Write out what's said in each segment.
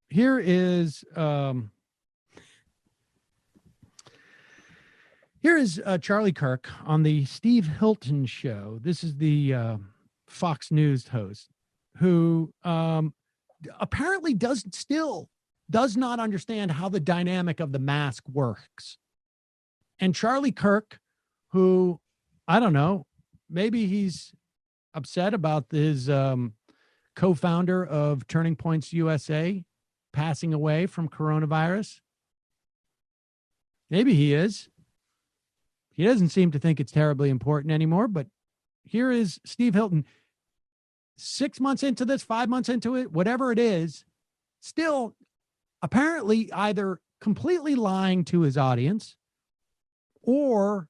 Here is Charlie Kirk on the Steve Hilton show. This is the Fox News host who apparently does not understand how the dynamic of the mask works. And Charlie Kirk, who, I don't know, maybe he's upset about his co-founder of Turning Points USA passing away from coronavirus. Maybe he is. He doesn't seem to think it's terribly important anymore, but here is Steve Hilton 6 months into this, 5 months into it, whatever it is, still apparently either completely lying to his audience or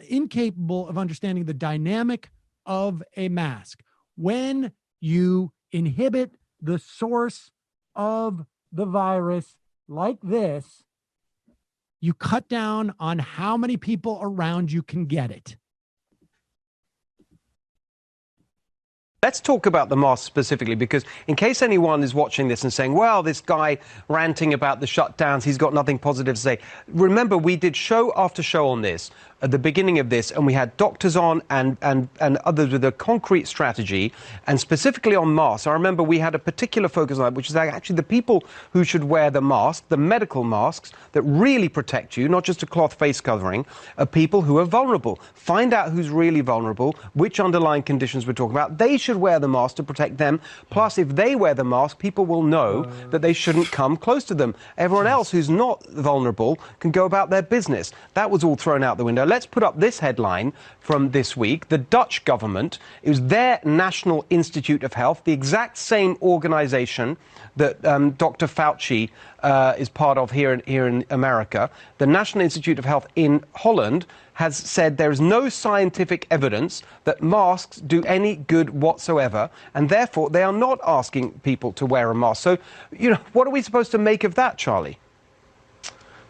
incapable of understanding the dynamic of a mask. When you inhibit the source of the virus like this, you cut down on how many people around you can get it. Let's talk about the mask specifically, because in case anyone is watching this and saying, well, this guy ranting about the shutdowns, he's got nothing positive to say. Remember, we did show after show on this at the beginning of this, and we had doctors on and others with a concrete strategy, and specifically on masks. I remember we had a particular focus on that, which is actually the people who should wear the mask, the medical masks that really protect you, not just a cloth face covering, are people who are vulnerable. Find out who's really vulnerable, which underlying conditions we're talking about. They should wear the mask to protect them. Plus, if they wear the mask, people will know that they shouldn't come close to them. Everyone else who's not vulnerable can go about their business. That was all thrown out the window. Let's put up this headline from this week. The Dutch government, it was their National Institute of Health, the exact same organization that Dr. Fauci is part of here in America. The National Institute of Health in Holland has said there is no scientific evidence that masks do any good whatsoever, and therefore they are not asking people to wear a mask. So, what are we supposed to make of that, Charlie?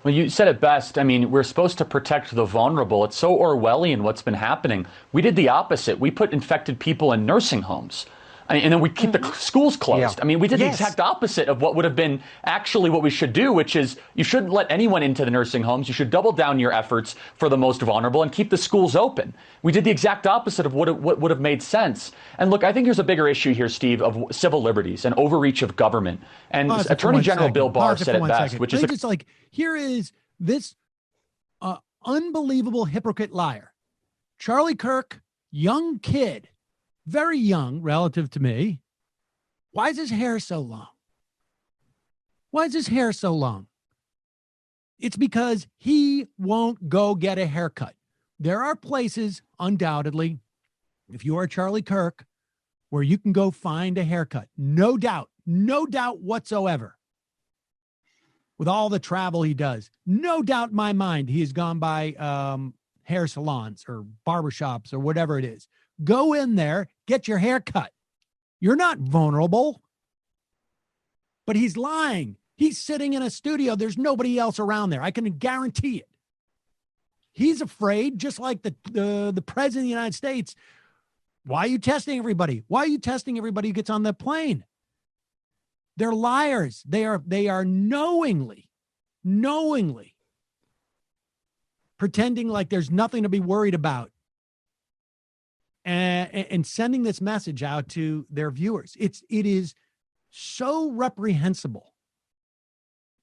Well, you said it best. I mean, we're supposed to protect the vulnerable. It's so Orwellian what's been happening. We did the opposite. We put infected people in nursing homes. And then we keep the schools closed. Yeah. I mean, we did the exact opposite of what would have been actually what we should do, which is you shouldn't let anyone into the nursing homes. You should double down your efforts for the most vulnerable and keep the schools open. We did the exact opposite of what would have made sense. And look, I think there's a bigger issue here, Steve, of civil liberties and overreach of government. And Attorney General Bill Barr said it best, which is just like, here is this unbelievable hypocrite liar. Charlie Kirk, young kid, very young relative to me. Why is his hair so long? Why is his hair so long? It's because he won't go get a haircut. There are places, undoubtedly, if you are Charlie Kirk, where you can go find a haircut. No doubt whatsoever. With all the travel he does, no doubt in my mind, he has gone by hair salons or barbershops or whatever it is. Go in there, get your hair cut. You're not vulnerable. But he's lying. He's sitting in a studio. There's nobody else around there. I can guarantee it. He's afraid, just like the president of the United States. Why are you testing everybody? Why are you testing everybody who gets on the plane? They're liars. They are knowingly pretending like there's nothing to be worried about. And sending this message out to their viewers. It is so reprehensible.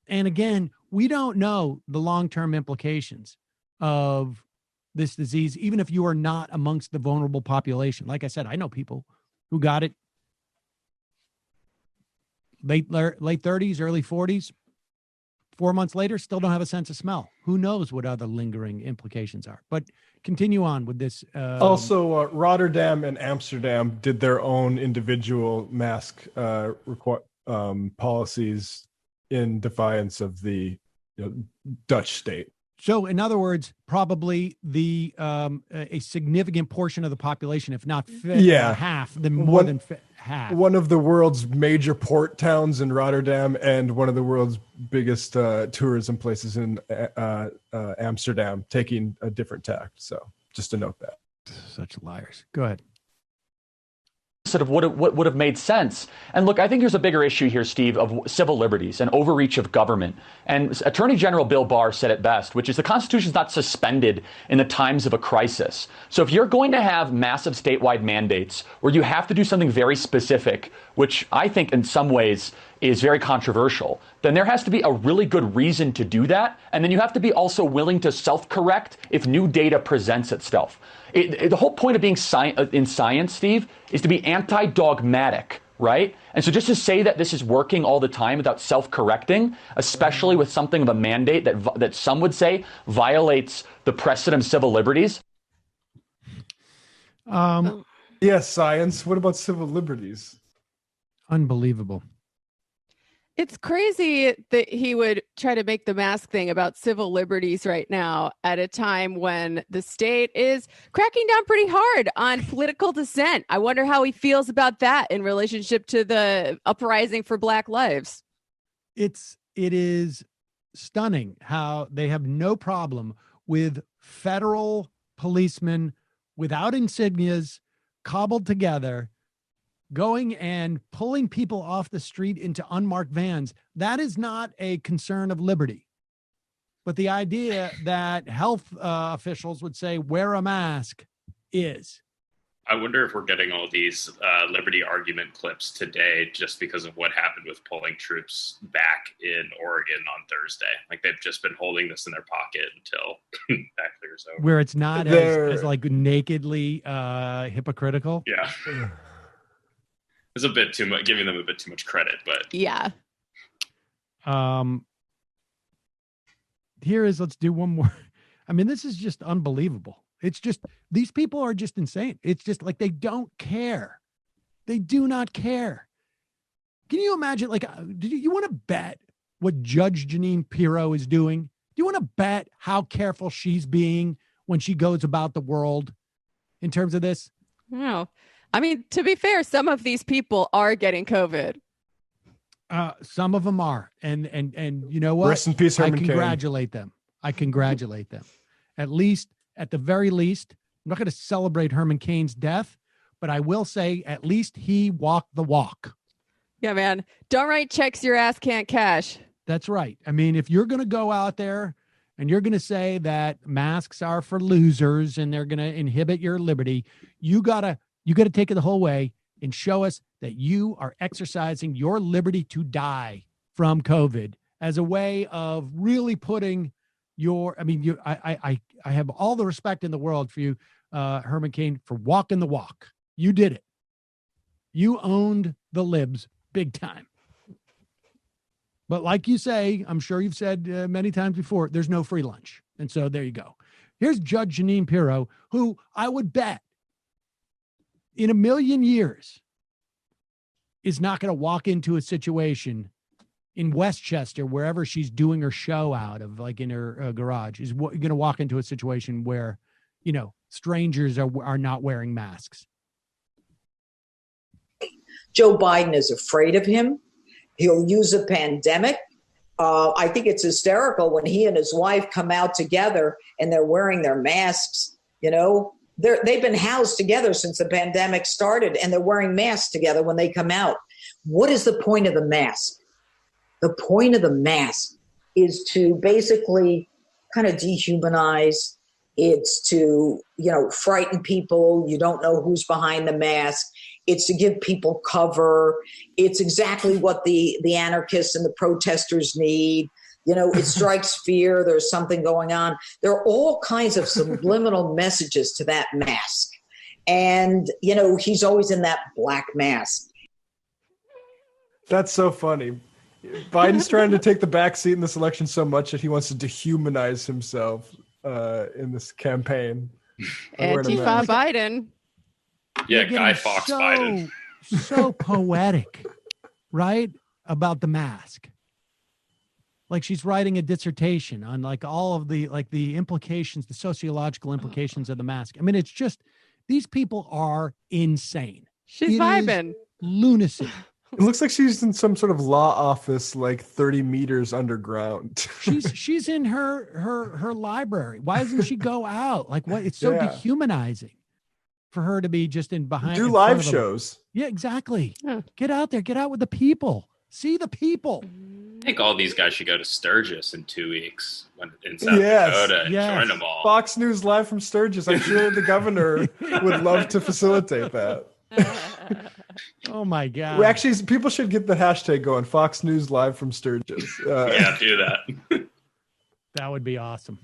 And again, we don't know the long-term implications of this disease, even if you are not amongst the vulnerable population. Like I said, I know people who got it late 30s, early 40s. 4 months later, still don't have a sense of smell. Who knows what other lingering implications are? But continue on with this. Also, Rotterdam and Amsterdam did their own individual mask policies in defiance of the Dutch state. So, in other words, probably the a significant portion of the population, if not half, more than half. One of the world's major port towns in Rotterdam and one of the world's biggest tourism places in Amsterdam taking a different tact. So, just to note that. Such liars. Go ahead. of what would have made sense. And look, I think there's a bigger issue here, Steve, of civil liberties and overreach of government. And Attorney General Bill Barr said it best, which is the Constitution is not suspended in the times of a crisis. So if you're going to have massive statewide mandates where you have to do something very specific, which I think in some ways is very controversial, then there has to be a really good reason to do that. And then you have to be also willing to self-correct if new data presents itself. The whole point of being in science, Steve, is to be anti-dogmatic, right? And so just to say that this is working all the time without self-correcting, especially with something of a mandate that some would say violates the precedent of civil liberties. Yes, science. What about civil liberties? Unbelievable. It's crazy that he would try to make the mask thing about civil liberties right now at a time when the state is cracking down pretty hard on political dissent. I wonder how he feels about that in relationship to the uprising for Black lives. It is stunning how they have no problem with federal policemen without insignias, cobbled together, going and pulling people off the street into unmarked vans. That is not a concern of liberty. But the idea that health officials would say, wear a mask is. I wonder if we're getting all these liberty argument clips today just because of what happened with pulling troops back in Oregon on Thursday. Like they've just been holding this in their pocket until that clears over. Where it's not as like nakedly hypocritical. Yeah. It's a bit too much, giving them a bit too much credit, but yeah. Let's do one more. I mean, this is just unbelievable. It's just, these people are just insane. It's just like, they don't care. They do not care. Can you imagine, like, do you want to bet what Judge Jeanine Pirro is doing? Do you want to bet how careful she's being when she goes about the world in terms of this? No. I mean, to be fair, some of these people are getting COVID. Some of them are. And you know what? Rest in peace, Herman Cain. I congratulate them. At the very least, I'm not going to celebrate Herman Cain's death, but I will say at least he walked the walk. Yeah, man. Don't write checks your ass can't cash. That's right. I mean, if you're going to go out there and you're going to say that masks are for losers and they're going to inhibit your liberty, you got to take it the whole way and show us that you are exercising your liberty to die from COVID as a way of really putting I have all the respect in the world for you, Herman Cain, for walking the walk. You did it. You owned the libs big time. But like you say, I'm sure you've said many times before, there's no free lunch. And so there you go. Here's Judge Jeanine Pirro, who I would bet in a million years is not going to walk into a situation in Westchester, wherever she's doing her show out of, like in her garage, is going to walk into a situation where, strangers are not wearing masks. Joe Biden is afraid of him. He'll use a pandemic. I think it's hysterical when he and his wife come out together and they're wearing their masks. They've been housed together since the pandemic started, and they're wearing masks together when they come out. What is the point of the mask? The point of the mask is to basically kind of dehumanize. It's to, frighten people. You don't know who's behind the mask. It's to give people cover. It's exactly what the anarchists and the protesters need. It strikes fear. There's something going on. There are all kinds of subliminal messages to that mask. And, he's always in that black mask. That's so funny. Biden's trying to take the back seat in this election so much that he wants to dehumanize himself in this campaign. Antifa Biden. Yeah, Guy Fawkes Biden. So poetic, right? About the mask. Like she's writing a dissertation on like all of the implications, the sociological implications of the mask. I mean, it's just, these people are insane. She's vibing. Lunacy. It looks like she's in some sort of law office, like 30 meters underground. she's in her library. Why doesn't she go out? Like what? It's so dehumanizing. for her to be just behind. Do in live front of them. shows. Yeah, exactly. Yeah. Get out there. Get out with the people. See the people. I think all these guys should go to Sturgis in 2 weeks in South Yes, Dakota and yes. join them all. Fox News live from Sturgis. I'm sure the governor would love to facilitate that. Oh my God. Well, actually, people should get the hashtag going. Fox News live from Sturgis. Yeah, do that. That would be awesome.